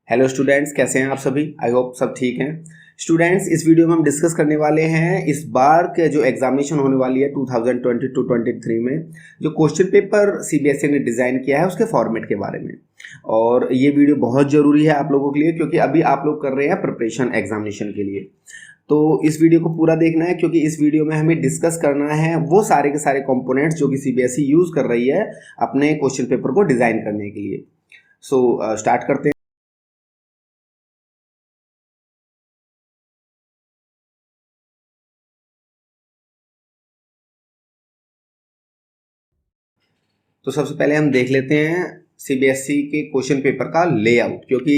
Hello students, कैसे हैं आप सभी। आई होप सब ठीक हैं। स्टूडेंट्स, इस वीडियो में हम डिस्कस करने वाले हैं इस बार के जो एग्जामिनेशन होने वाली है 2022-23 में जो क्वेश्चन पेपर सीबीएसई ने डिज़ाइन किया है उसके फॉर्मेट के बारे में। और ये वीडियो बहुत ज़रूरी है आप लोगों के लिए, क्योंकि अभी आप लोग कर रहे हैं प्रिपरेशन एग्जामिनेशन के लिए। तो इस वीडियो को पूरा देखना है, क्योंकि इस वीडियो में हमें डिस्कस करना है वो सारे के सारे कंपोनेंट्स जो कि सीबीएसई यूज़ कर रही है अपने क्वेश्चन पेपर को डिज़ाइन करने के लिए। सो स्टार्ट करते हैं। तो सबसे पहले हम देख लेते हैं सीबीएसई के क्वेश्चन पेपर का लेआउट, क्योंकि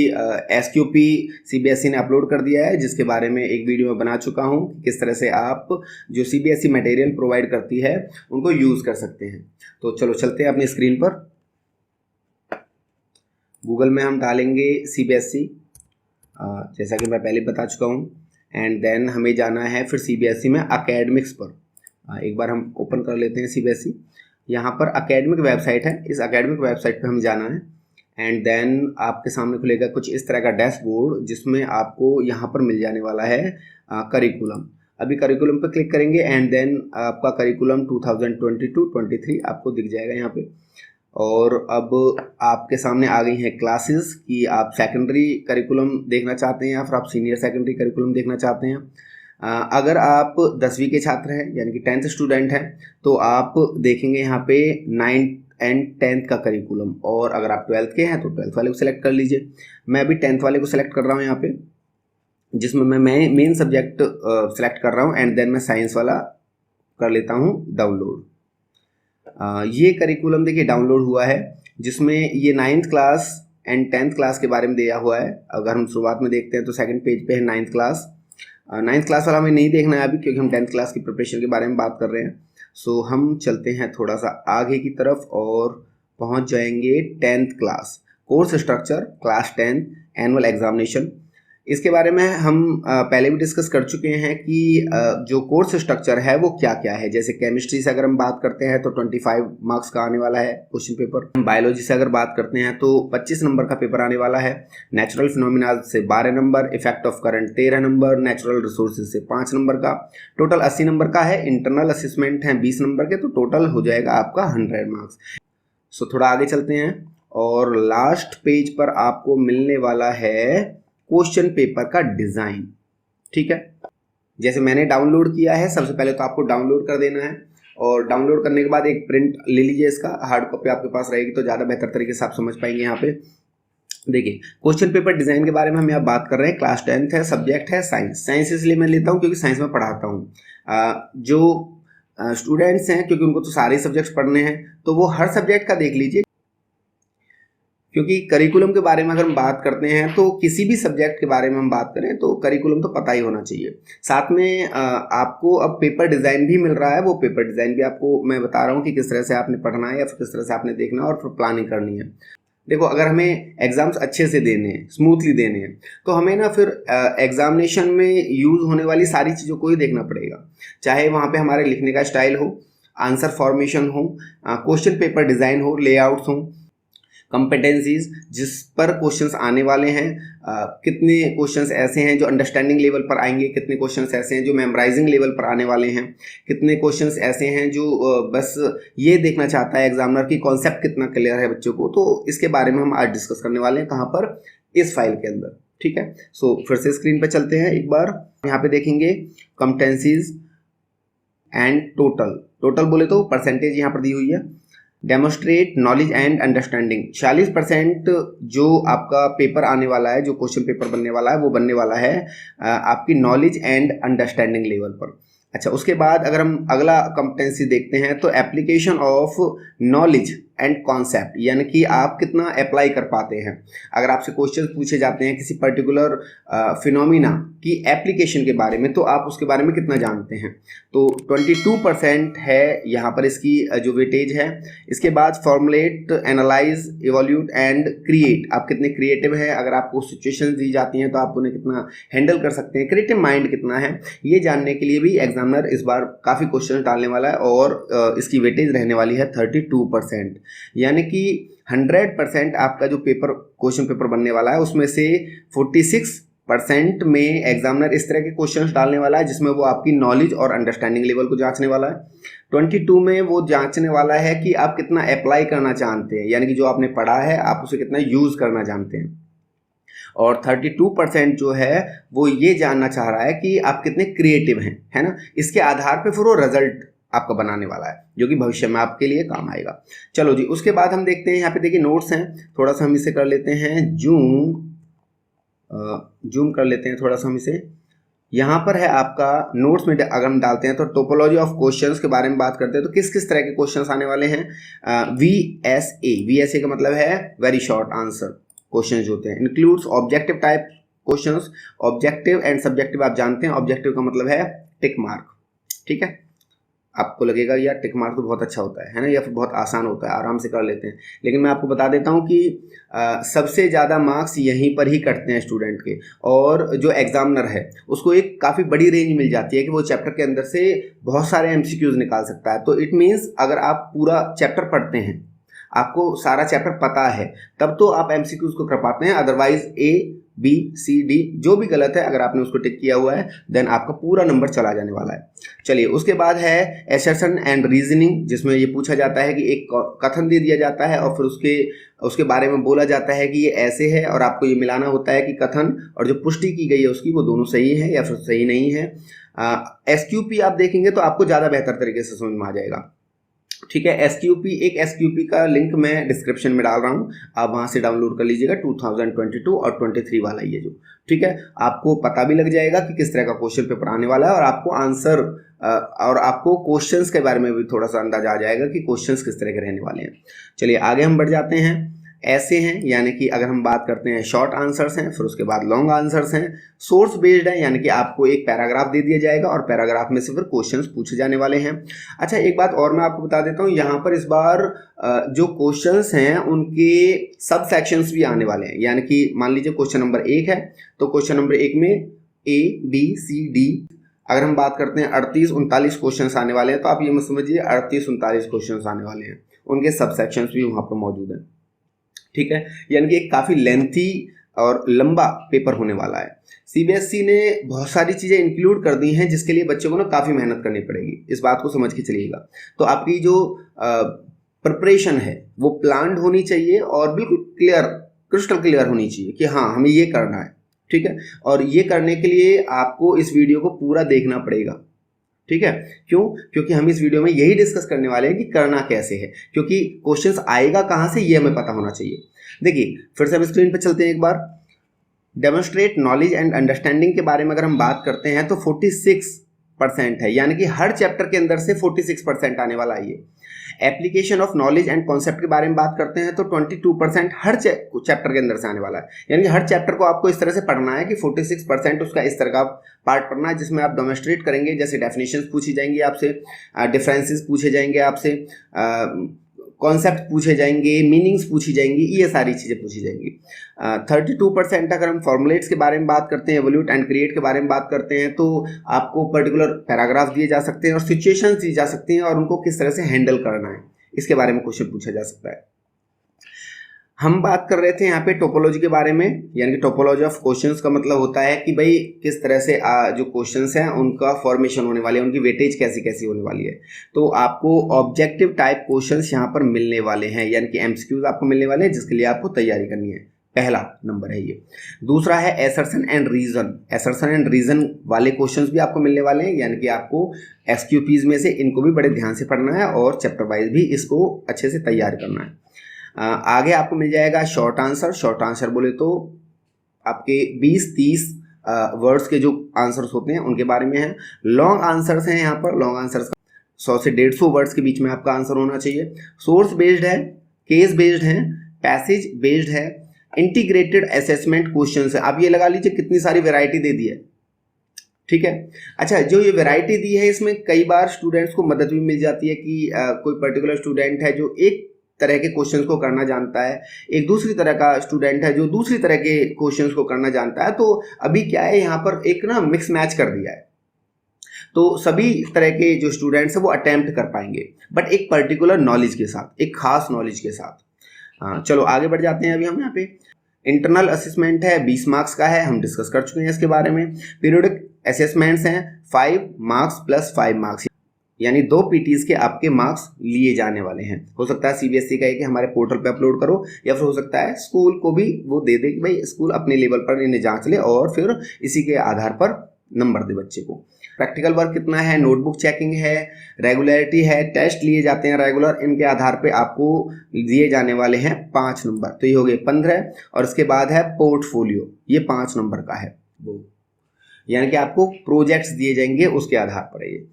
एसक्यूपी सीबीएसई ने अपलोड कर दिया है, जिसके बारे में एक वीडियो में बना चुका हूं कि किस तरह से आप जो सीबीएसई मटेरियल प्रोवाइड करती है उनको यूज़ कर सकते हैं। तो चलो चलते हैं अपनी स्क्रीन पर। गूगल में हम डालेंगे सीबीएसई, जैसा कि मैं पहले बता चुका हूँ, एंड देन हमें जाना है फिर सीबीएसई में अकेडमिक्स पर। एक बार हम ओपन कर लेते हैं सीबीएसई। यहाँ पर अकेडमिक वेबसाइट है, इस अकेडमिक वेबसाइट पे हमें जाना है एंड देन आपके सामने खुलेगा कुछ इस तरह का डैशबोर्ड, जिसमें आपको यहाँ पर मिल जाने वाला है करिकुलम। अभी करिकुलम पर क्लिक करेंगे एंड देन आपका करिकुलम 2022-23 आपको दिख जाएगा यहाँ पे। और अब आपके सामने आ गई हैं क्लासेस कि आप सेकेंडरी करिकुलम देखना चाहते हैं या फिर आप सीनियर सेकेंडरी करिकुलम देखना चाहते हैं। अगर आप 10वीं के छात्र हैं यानी कि 10th स्टूडेंट हैं तो आप देखेंगे यहाँ पे 9th एंड 10th का करिकुलम, और अगर आप 12th के हैं तो 12th वाले को सिलेक्ट कर लीजिए। मैं अभी 10th वाले को सिलेक्ट कर रहा हूँ यहाँ पे, जिसमें मैं मेन सब्जेक्ट सेलेक्ट कर रहा हूँ एंड देन मैं साइंस वाला कर लेता हूँ डाउनलोड। ये करिकुलम देखिए डाउनलोड हुआ है, जिसमें ये 9th class and 10th class के बारे में दिया हुआ है। अगर हम शुरुआत में देखते हैं तो सेकंड पेज पे है 9th क्लास। 9th क्लास वाला हमें नहीं देखना है अभी, क्योंकि हम 10th क्लास की प्रिपरेशन के बारे में बात कर रहे हैं। सो हम चलते हैं थोड़ा सा आगे की तरफ और पहुंच जाएंगे 10th class. Course structure class 10 annual examination, इसके बारे में हम पहले भी डिस्कस कर चुके हैं कि जो कोर्स स्ट्रक्चर है वो क्या क्या है। जैसे केमिस्ट्री से अगर हम बात करते हैं तो 25 मार्क्स का आने वाला है क्वेश्चन पेपर। बायोलॉजी से अगर बात करते हैं तो 25 नंबर का पेपर आने वाला है। नेचुरल फिनोमिना से 12 number, effect of current 13 number, natural resources से 5 नंबर का, टोटल 80 नंबर का है। इंटरनल असेसमेंट है 20 नंबर के, तो टोटल हो जाएगा आपका 100 मार्क्स। सो थोड़ा आगे चलते हैं और लास्ट पेज पर आपको मिलने वाला है क्वेश्चन पेपर का डिज़ाइन। ठीक है, जैसे मैंने डाउनलोड किया है, सबसे पहले तो आपको डाउनलोड कर देना है और डाउनलोड करने के बाद एक प्रिंट ले लीजिए। इसका हार्ड कॉपी आपके पास रहेगी तो ज़्यादा बेहतर तरीके से आप समझ पाएंगे। यहाँ पे देखिए क्वेश्चन पेपर डिज़ाइन के बारे में हम यहाँ बात कर रहे हैं। क्लास 10th है, सब्जेक्ट है साइंस। साइंस इसलिए मैं लेता हूँ क्योंकि साइंस में पढ़ाता हूँ। जो स्टूडेंट्स हैं, क्योंकि उनको तो सारे सब्जेक्ट्स पढ़ने हैं, तो वो हर सब्जेक्ट का देख लीजिए, क्योंकि करिकुलम के बारे में अगर हम बात करते हैं तो किसी भी सब्जेक्ट के बारे में हम बात करें तो करिकुलम तो पता ही होना चाहिए। साथ में आपको अब पेपर डिज़ाइन भी मिल रहा है, वो पेपर डिज़ाइन भी आपको मैं बता रहा हूँ कि किस तरह से आपने पढ़ना है या फिर किस तरह से आपने देखना है और फिर प्लानिंग करनी है। देखो, अगर हमें एग्जाम्स अच्छे से देने हैं, स्मूथली देने हैं, तो हमें ना फिर एग्जामिनेशन में यूज़ होने वाली सारी चीज़ों को ही देखना पड़ेगा। चाहे वहाँ पे हमारे लिखने का स्टाइल हो, आंसर फॉर्मेशन हो, क्वेश्चन पेपर डिज़ाइन हो, लेआउट्स हो, कंपेटेंसीज जिस पर क्वेश्चंस आने वाले हैं, कितने क्वेश्चंस ऐसे हैं जो अंडरस्टैंडिंग लेवल पर आएंगे, कितने क्वेश्चंस ऐसे हैं जो मेमोराइजिंग लेवल पर आने वाले हैं, कितने क्वेश्चंस ऐसे हैं जो बस ये देखना चाहता है एग्जामिनर की कॉन्सेप्ट कितना क्लियर है बच्चों को। तो इसके बारे में हम आज डिस्कस करने वाले हैं। कहाँ पर? इस फाइल के अंदर। ठीक है, सो फिर से स्क्रीन पर चलते हैं एक बार। यहाँ पे देखेंगे कंपेटेंसीज एंड टोटल। टोटल बोले तो परसेंटेज यहाँ पर दी हुई है। डेमोस्ट्रेट नॉलेज एंड अंडरस्टैंडिंग 40% जो आपका पेपर आने वाला है, जो क्वेश्चन पेपर बनने वाला है, वो बनने वाला है आपकी नॉलेज एंड अंडरस्टैंडिंग लेवल पर। अच्छा, उसके बाद अगर हम अगला कॉम्पिटेंसी देखते हैं तो application of knowledge and concept, यानी कि आप कितना अप्लाई कर पाते हैं। अगर आपसे क्वेश्चन पूछे जाते हैं किसी पर्टिकुलर फिनोमिना की एप्लीकेशन के बारे में, तो आप उसके बारे में कितना जानते हैं। तो 22% है यहाँ पर इसकी जो वेटेज है। इसके बाद formulate, analyse, evolute and create, आप कितने क्रिएटिव हैं। अगर आपको सिचुएशंस दी जाती हैं तो आप उन्हें कितना हैंडल कर सकते हैं, क्रिएटिव माइंड कितना है, ये जानने के लिए भी एग्जामिनर इस बार काफ़ी क्वेश्चन डालने वाला है और इसकी वेटेज रहने वाली है 32%। यानी कि 100% आपका जो क्वेश्चन पेपर बनने वाला है उसमें से 46% में एग्जामिनर इस तरह के क्वेश्चंस डालने वाला है जिसमें वो आपकी नॉलेज और अंडरस्टैंडिंग लेवल को जांचने वाला है। 22 में वो जांचने वाला है कि आप कितना अप्लाई करना जानते हैं, यानी कि जो आपने पढ़ा है आप उसे कितना यूज करना जानते हैं। और 32% जो है वो ये जानना चाह रहा है कि आप कितने क्रिएटिव हैं, है ना। इसके आधार पे फिर वो रिजल्ट आपका बनाने वाला है जो कि भविष्य में आपके लिए काम आएगा। चलो जी, उसके बाद हम देखते हैं यहाँ पे देखिए नोट्स हैं, थोड़ा सा हम इसे कर लेते हैं जूम कर लेते हैं थोड़ा सा हम इसे। यहाँ पर है आपका नोट्स में अगर हम डालते हैं तो टोपोलॉजी ऑफ क्वेश्चंस के बारे में बात करते हैं तो किस किस तरह के क्वेश्चंस आने वाले हैं। VSA का मतलब है वेरी शॉर्ट आंसर क्वेश्चन जो होते हैं। Includes objective type questions, objective and subjective आप जानते हैं। ऑब्जेक्टिव का मतलब है टिक मार्क, ठीक है। आपको लगेगा यार टिक मार्क तो बहुत अच्छा होता है ना, या फिर बहुत आसान होता है, आराम से कर लेते हैं, लेकिन मैं आपको बता देता हूँ कि सबसे ज़्यादा मार्क्स यहीं पर ही कटते हैं स्टूडेंट के। और जो एग्जामिनर है उसको एक काफ़ी बड़ी रेंज मिल जाती है कि वो चैप्टर के अंदर से बहुत सारे MCQs निकाल सकता है। तो इट मीन्स अगर आप पूरा चैप्टर पढ़ते हैं, आपको सारा चैप्टर पता है, तब तो आप MCQs को कर पाते हैं। अदरवाइज ABCD जो भी गलत है अगर आपने उसको टिक किया हुआ है देन आपका पूरा नंबर चला जाने वाला है। चलिए, उसके बाद है एसर्शन एंड रीजनिंग, जिसमें ये पूछा जाता है कि एक कथन दे दिया जाता है और फिर उसके बारे में बोला जाता है कि ये ऐसे है, और आपको ये मिलाना होता है कि कथन और जो पुष्टि की गई है उसकी वो दोनों सही है या फिर सही नहीं है। SQP आप देखेंगे तो आपको ज़्यादा बेहतर तरीके से समझ में आ जाएगा, ठीक है। SQP का लिंक मैं डिस्क्रिप्शन में डाल रहा हूँ, आप वहाँ से डाउनलोड कर लीजिएगा 2022 और 23 वाला ये जो, ठीक है। आपको पता भी लग जाएगा कि किस तरह का क्वेश्चन पेपर आने वाला है और आपको आंसर और आपको क्वेश्चंस के बारे में भी थोड़ा सा अंदाजा आ जाएगा कि क्वेश्चंस किस तरह के रहने वाले हैं। चलिए आगे हम बढ़ जाते हैं। ऐसे हैं, यानी कि अगर हम बात करते हैं शॉर्ट आंसर्स हैं, फिर उसके बाद लॉन्ग आंसर्स हैं। सोर्स बेस्ड है, यानी कि आपको एक पैराग्राफ दे दिया जाएगा और पैराग्राफ में से फिर क्वेश्चंस पूछे जाने वाले हैं। अच्छा, एक बात और मैं आपको बता देता हूँ, यहाँ पर इस बार जो क्वेश्चंस हैं उनके सब सेक्शंस भी आने वाले हैं। यानी कि मान लीजिए क्वेश्चन नंबर 1 है तो क्वेश्चन नंबर 1 में ABCD, अगर हम बात करते हैं 38-39 क्वेश्चन आने वाले हैं, तो आप ये मत समझिए 38-39 क्वेश्चन आने वाले हैं, उनके सब सेक्शंस भी वहाँ पर मौजूद हैं, ठीक है। यानी कि एक काफ़ी लेंथी और लंबा पेपर होने वाला है। CBSE ने बहुत सारी चीज़ें इंक्लूड कर दी हैं जिसके लिए बच्चों को ना काफ़ी मेहनत करनी पड़ेगी, इस बात को समझ के चलिएगा। तो आपकी जो प्रिपरेशन है वो प्लान्ड होनी चाहिए और बिल्कुल क्रिस्टल क्लियर होनी चाहिए कि हाँ हमें ये करना है, ठीक है। और ये करने के लिए आपको इस वीडियो को पूरा देखना पड़ेगा, ठीक है। क्यों? क्योंकि हम इस वीडियो में यही डिस्कस करने वाले हैं कि करना कैसे है, क्योंकि क्वेश्चंस आएगा कहाँ से ये हमें पता होना चाहिए। देखिए, फिर से हम स्क्रीन पे चलते हैं एक बार। डेमोन्स्ट्रेट नॉलेज एंड अंडरस्टैंडिंग के बारे में अगर हम बात करते हैं तो 46% है, यानी कि हर चैप्टर के अंदर से 46% आने वाला है ये। Application of knowledge and concept के बारे में बात करते हैं तो 22% हर चैप्टर के अंदर से आने वाला है। यानी कि हर चैप्टर को आपको इस तरह से पढ़ना है कि 46% उसका इस तरह का पार्ट पढ़ना है जिसमें आप डेमोन्स्ट्रेट करेंगे, जैसे डेफिनेशंस पूछी जाएंगी आपसे, डिफरेंसेस पूछे जाएंगे आपसे, कॉन्सेप्ट पूछे जाएंगे, मीनिंग्स पूछी जाएंगी, ये सारी चीज़ें पूछी जाएंगी। 32% अगर हम फॉर्मुलेट्स के बारे में बात करते हैं, एवोल्यूट एंड क्रिएट के बारे में बात करते हैं, तो आपको पर्टिकुलर पैराग्राफ दिए जा सकते हैं और सिचुएशंस दी जा सकती हैं और उनको किस तरह से हैंडल करना है इसके बारे में क्वेश्चन पूछा जा सकता है। हम बात कर रहे थे यहाँ पे टोपोलॉजी के बारे में, यानी कि टोपोलॉजी ऑफ क्वेश्चंस का मतलब होता है कि भाई किस तरह से जो क्वेश्चंस हैं उनका फॉर्मेशन होने वाली है, उनकी वेटेज कैसी कैसी होने वाली है। तो आपको ऑब्जेक्टिव टाइप क्वेश्चंस यहाँ पर मिलने वाले हैं, यानी कि MCQs आपको मिलने वाले हैं जिसके लिए आपको तैयारी करनी है। पहला नंबर है ये। दूसरा है assertion and reason. Assertion and reason वाले क्वेश्चंस भी आपको मिलने वाले हैं, यानी कि आपको SQPs में से इनको भी बड़े ध्यान से पढ़ना है और चैप्टर वाइज भी इसको अच्छे से तैयार करना है। आगे आपको मिल जाएगा शॉर्ट आंसर। शॉर्ट आंसर बोले तो आपके 20-30 वर्ड्स के जो आंसर्स होते हैं उनके बारे में है। लॉन्ग आंसर्स हैं, यहाँ पर लॉन्ग आंसर्स 100 से 150 वर्ड्स के बीच में आपका आंसर होना चाहिए। सोर्स बेस्ड है, केस बेस्ड है, पैसेज बेस्ड है, इंटीग्रेटेड असेसमेंट क्वेश्चंस है। आप ये लगा लीजिए कितनी सारी वैरायटी दे दी है, ठीक है। अच्छा, जो ये वैरायटी दी है इसमें कई बार स्टूडेंट्स को मदद भी मिल जाती है कि कोई पर्टिकुलर स्टूडेंट है जो एक तरह के क्वेश्चंस को करना जानता है, एक दूसरी तरह का स्टूडेंट है जो दूसरी तरह के क्वेश्चंस को करना जानता है। तो अभी क्या है, यहाँ पर एक ना मिक्स मैच कर दिया है। तो सभी तरह के जो स्टूडेंट्स हैं वो अटेम्प्ट कर पाएंगे, बट एक पर्टिकुलर नॉलेज के साथ, एक खास नॉलेज के साथ। चलो आगे बढ़ जाते हैं। अभी हम यहाँ पे इंटरनल असेसमेंट है 20 मार्क्स का है, हम डिस्कस कर चुके हैं इसके बारे में। पीरियोडिक असेसमेंट्स हैं 5 मार्क्स प्लस 5 मार्क्स, यानी 2 पीटीज के आपके मार्क्स लिए जाने वाले हैं। हो सकता है सीबीएसई का है कि हमारे पोर्टल पे अपलोड करो, या फिर हो सकता है स्कूल को भी वो दे दे कि भाई स्कूल अपने लेवल पर इन्हें जांच ले और फिर इसी के आधार पर नंबर दे बच्चे को। प्रैक्टिकल वर्क कितना है, नोटबुक चेकिंग है, रेगुलरिटी है, टेस्ट लिए जाते हैं रेगुलर, इनके आधार पे आपको दिए जाने वाले हैं 5 नंबर, तो ये हो गए 15। और इसके बाद है पोर्टफोलियो, ये 5 नंबर का है वो, यानी कि आपको प्रोजेक्ट्स दिए जाएंगे उसके आधार पर है ये।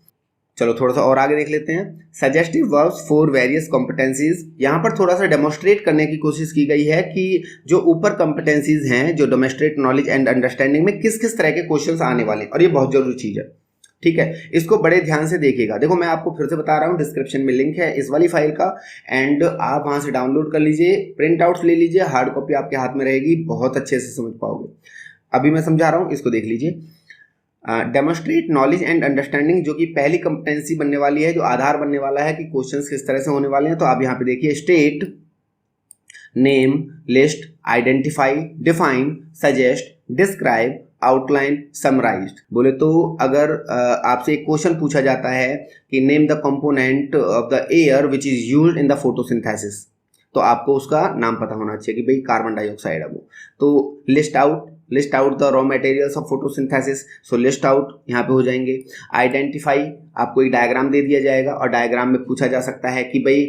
चलो थोड़ा सा और आगे देख लेते हैं। Suggestive verbs for various competencies, यहाँ पर थोड़ा सा डेमोस्ट्रेट करने की कोशिश की गई है कि जो ऊपर कॉम्पिटेंसीज हैं, जो डेमोस्ट्रेट नॉलेज एंड अंडरस्टैंडिंग में किस किस तरह के क्वेश्चंस आने वाले हैं, और ये बहुत जरूरी चीज है, ठीक है। इसको बड़े ध्यान से देखिएगा। देखो मैं आपको फिर से बता रहा हूँ, डिस्क्रिप्शन में लिंक है इस वाली फाइल का, एंड आप वहां से डाउनलोड कर लीजिए, प्रिंट आउट्स ले लीजिए, हार्ड कॉपी आपके हाथ में रहेगी, बहुत अच्छे से समझ पाओगे। अभी मैं समझा रहा हूँ, इसको देख लीजिए। डेमोस्ट्रेट नॉलेज एंड अंडरस्टैंडिंग, जो कि पहली कंपिटेंसी बनने वाली है, जो आधार बनने वाला है कि क्वेश्चंस किस तरह से होने वाले हैं। तो आप यहाँ पे देखिए, state, name, list, identify, define, suggest, describe, outline, summarised. बोले तो अगर आपसे एक क्वेश्चन पूछा जाता है कि name the component of the air which is used in the photosynthesis, तो आपको उसका नाम पता होना चाहिए कि भाई कार्बन डाइऑक्साइड है वो। तो list out the raw materials of photosynthesis, so list out यहाँ पे हो जाएंगे। आइडेंटिफाई, आपको एक डायग्राम दे दिया जाएगा और डायग्राम में पूछा जा सकता है कि भाई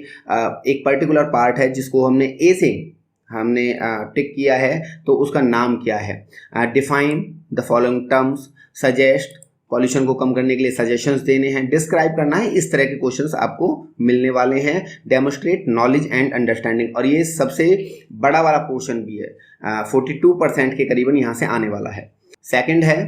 एक पर्टिकुलर पार्ट है जिसको हमने ए से हमने टिक किया है, तो उसका नाम क्या है। Define the following terms, suggest, pollution को कम करने के लिए सजेशंस देने हैं, डिस्क्राइब करना है। इस तरह के क्वेश्चंस आपको मिलने वाले हैं। डेमोस्ट्रेट नॉलेज एंड अंडरस्टैंडिंग, और ये सबसे बड़ा वाला पोर्शन भी है, 42% के करीबन यहाँ से आने वाला है। सेकंड है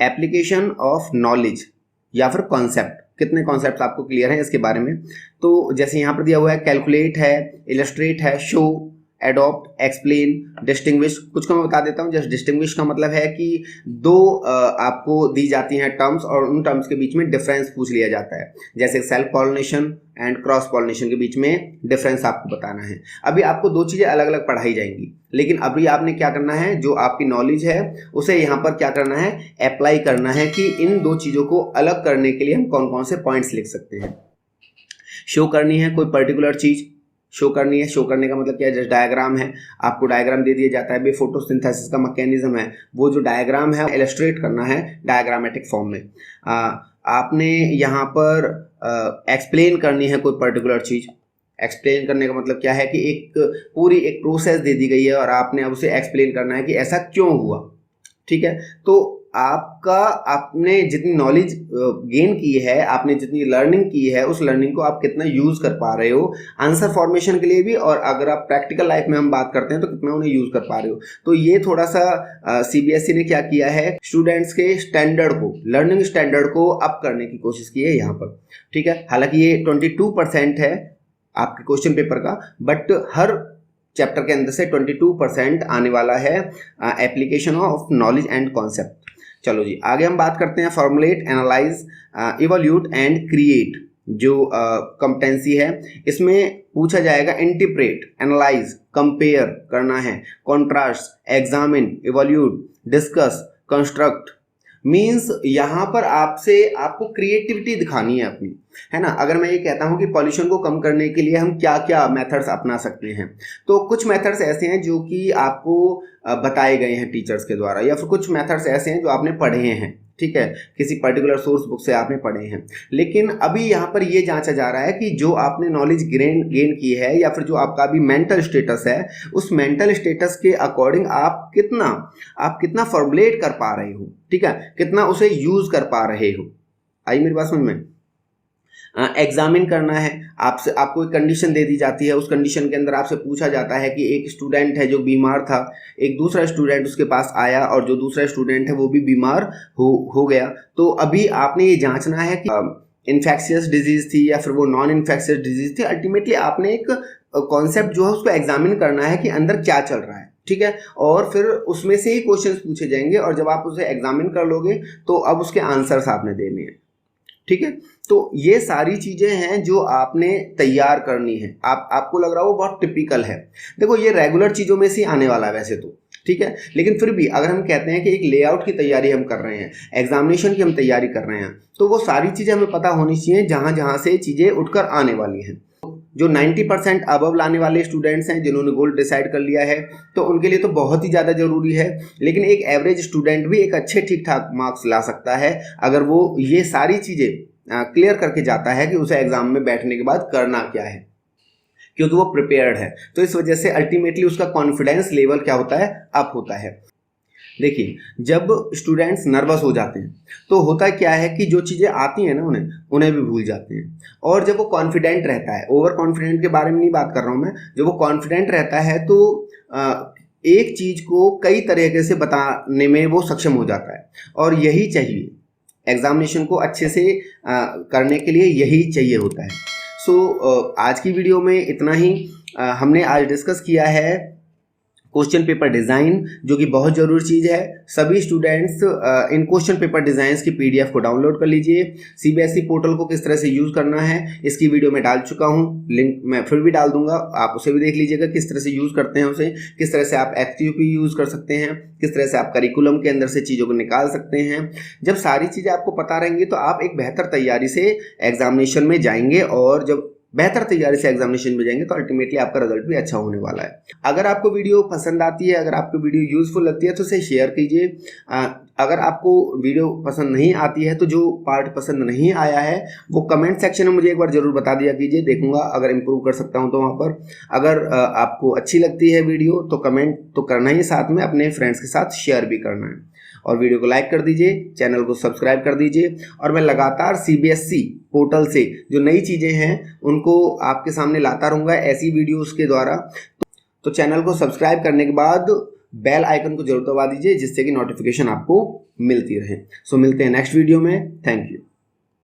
एप्लीकेशन ऑफ नॉलेज या फिर कॉन्सेप्ट, कितने कॉन्सेप्ट आपको क्लियर हैं इसके बारे में। तो जैसे यहाँ पर दिया हुआ है, कैलकुलेट है, इलस्ट्रेट है, शो, एडॉप्ट, एक्सप्लेन, डिस्टिंग्विश। कुछ को मैं बता देता हूँ। जस्ट डिस्टिंग्विश का मतलब है कि दो आपको दी जाती हैं टर्म्स और उन टर्म्स के बीच में डिफरेंस पूछ लिया जाता है। जैसे self pollination and cross pollination के बीच में डिफरेंस आपको बताना है। अभी आपको दो चीज़ें अलग अलग पढ़ाई जाएंगी, लेकिन अभी आपने क्या करना है, जो आपकी नॉलेज है उसे यहाँ पर क्या करना है, अप्लाई करना है कि इन दो चीज़ों को अलग करने के लिए हम कौन कौन से पॉइंट्स लिख सकते हैं। शो करनी है कोई पर्टिकुलर चीज़, शो करनी है। शो करने का मतलब क्या है, जस्ट डायग्राम है, आपको डायग्राम दे दिया जाता है, भाई फोटोसिंथेसिस का मैकेनिज्म है, वो जो डायग्राम है इलस्ट्रेट करना है डायग्रामेटिक फॉर्म में। आपने यहाँ पर एक्सप्लेन करनी है कोई पर्टिकुलर चीज़। एक्सप्लेन करने का मतलब क्या है कि एक पूरी एक प्रोसेस दे दी गई है और आपने अब उसे एक्सप्लेन करना है कि ऐसा क्यों हुआ, ठीक है। तो आपने जितनी नॉलेज गेन की है, आपने जितनी लर्निंग की है, उस लर्निंग को आप कितना यूज कर पा रहे हो आंसर फॉर्मेशन के लिए भी, और अगर आप प्रैक्टिकल लाइफ में हम बात करते हैं तो कितना उन्हें यूज कर पा रहे हो। तो ये थोड़ा सा सीबीएसई ने क्या किया है, स्टूडेंट्स के स्टैंडर्ड को, लर्निंग स्टैंडर्ड को अप करने की कोशिश की है यहाँ पर, ठीक है। हालांकि ये 22% है आपके क्वेश्चन पेपर का, बट हर चैप्टर के अंदर से 22% आने वाला है application of knowledge and concept. चलो जी आगे हम बात करते हैं formulate, analyse, evolute and create. जो कॉम्पिटेंसी है इसमें पूछा जाएगा इंटरप्रेट, एनालाइज, कंपेयर करना है, contrast, examine, evolute, discuss, construct. Means यहाँ पर आपको क्रिएटिविटी दिखानी है अपनी, है ना। अगर मैं ये कहता हूँ कि पॉल्यूशन को कम करने के लिए हम क्या क्या मेथड्स अपना सकते हैं, तो कुछ मेथड्स ऐसे हैं जो कि आपको बताए गए हैं टीचर्स के द्वारा, या फिर कुछ मेथड्स ऐसे हैं जो आपने पढ़े हैं, ठीक है, किसी पर्टिकुलर सोर्स बुक से आपने पढ़े हैं। लेकिन अभी यहाँ पर ये जांचा जा रहा है कि जो आपने नॉलेज गेन की है, या फिर जो आपका अभी मेंटल स्टेटस है, उस मेंटल स्टेटस के अकॉर्डिंग आप कितना फॉर्मुलेट कर पा रहे हो, ठीक है, कितना उसे यूज कर पा रहे हो। आई मेरी बात समझ में। एग्जामिन करना है, आपको एक कंडीशन दे दी जाती है, उस कंडीशन के अंदर आपसे पूछा जाता है कि एक स्टूडेंट है जो बीमार था, एक दूसरा स्टूडेंट उसके पास आया और जो दूसरा स्टूडेंट है वो भी बीमार हो गया। तो अभी आपने ये जांचना है कि इन्फेक्शियस डिजीज थी या फिर वो नॉन इन्फेक्शियस डिजीज थी। अल्टीमेटली आपने एक कॉन्सेप्ट जो है उसको एग्जामिन करना है कि अंदर क्या चल रहा है, ठीक है, और फिर उसमें से ही क्वेश्चंस पूछे जाएंगे, और जब आप उसे एग्जामिन कर लोगे तो अब उसके आंसर्स आपने देने हैं, ठीक है। तो ये सारी चीजें हैं जो आपने तैयार करनी है। आपको लग रहा हो बहुत टिपिकल है, देखो ये रेगुलर चीजों में से आने वाला है वैसे तो, ठीक है, लेकिन फिर भी अगर हम कहते हैं कि एक लेआउट की तैयारी हम कर रहे हैं, एग्जामिनेशन की हम तैयारी कर रहे हैं, तो वो सारी चीजें हमें पता होनी चाहिए जहां जहां से चीजें उठकर आने वाली हैं। जो 90% अबव लाने वाले स्टूडेंट्स हैं, जिन्होंने गोल डिसाइड कर लिया है, तो उनके लिए तो बहुत ही ज़्यादा ज़रूरी है। लेकिन एक एवरेज स्टूडेंट भी एक अच्छे ठीक ठाक मार्क्स ला सकता है अगर वो ये सारी चीज़ें क्लियर करके जाता है कि उसे एग्जाम में बैठने के बाद करना क्या है, क्योंकि वो प्रिपेयर्ड है। तो इस वजह से अल्टीमेटली उसका कॉन्फिडेंस लेवल क्या होता है, अप होता है। देखिए, जब स्टूडेंट्स नर्वस हो जाते हैं तो होता क्या है कि जो चीज़ें आती हैं ना उन्हें भी भूल जाते हैं। और जब वो कॉन्फिडेंट रहता है, ओवर कॉन्फिडेंट के बारे में नहीं बात कर रहा हूँ मैं, जब वो कॉन्फिडेंट रहता है तो एक चीज़ को कई तरीके से बताने में वो सक्षम हो जाता है। और यही चाहिए एग्जामिनेशन को अच्छे से करने के लिए, यही चाहिए होता है। सो आज की वीडियो में इतना ही। हमने आज डिस्कस किया है क्वेश्चन पेपर डिज़ाइन, जो कि बहुत ज़रूरी चीज़ है। सभी students in question paper designs की पीडीएफ को डाउनलोड कर लीजिए। सीबीएसई पोर्टल को किस तरह से यूज़ करना है इसकी वीडियो में डाल चुका हूँ, लिंक मैं फिर भी डाल दूंगा, आप उसे भी देख लीजिएगा किस तरह से यूज़ करते हैं उसे, किस तरह से आप एक्टिविटी यूज़ कर सकते हैं, किस तरह से आप करिकुलम के अंदर से चीज़ों को निकाल सकते हैं। जब सारी चीज़ें आपको पता रहेंगी तो आप एक बेहतर तैयारी से एग्जामिनेशन में जाएंगे, और जब बेहतर तैयारी से एग्जामिनेशन में जाएंगे तो अल्टीमेटली आपका रिजल्ट भी अच्छा होने वाला है। अगर आपको वीडियो पसंद आती है, अगर आपको वीडियो यूजफुल लगती है तो इसे शेयर कीजिए। अगर आपको वीडियो पसंद नहीं आती है तो जो पार्ट पसंद नहीं आया है वो कमेंट सेक्शन में मुझे एक बार जरूर बता दिया कीजिए, देखूंगा अगर इम्प्रूव कर सकता हूं तो वहां पर। अगर आपको अच्छी लगती है वीडियो तो कमेंट तो करना ही, साथ में अपने फ्रेंड्स के साथ शेयर भी करना है। और वीडियो को लाइक कर दीजिए, चैनल को सब्सक्राइब कर दीजिए, और मैं लगातार सीबीएसई पोर्टल से जो नई चीज़ें हैं उनको आपके सामने लाता रहूँगा ऐसी वीडियोस के द्वारा। तो चैनल को सब्सक्राइब करने के बाद बेल आइकन को जरूर दबा दीजिए, जिससे कि नोटिफिकेशन आपको मिलती रहे। सो मिलते हैं नेक्स्ट वीडियो में। Thank you.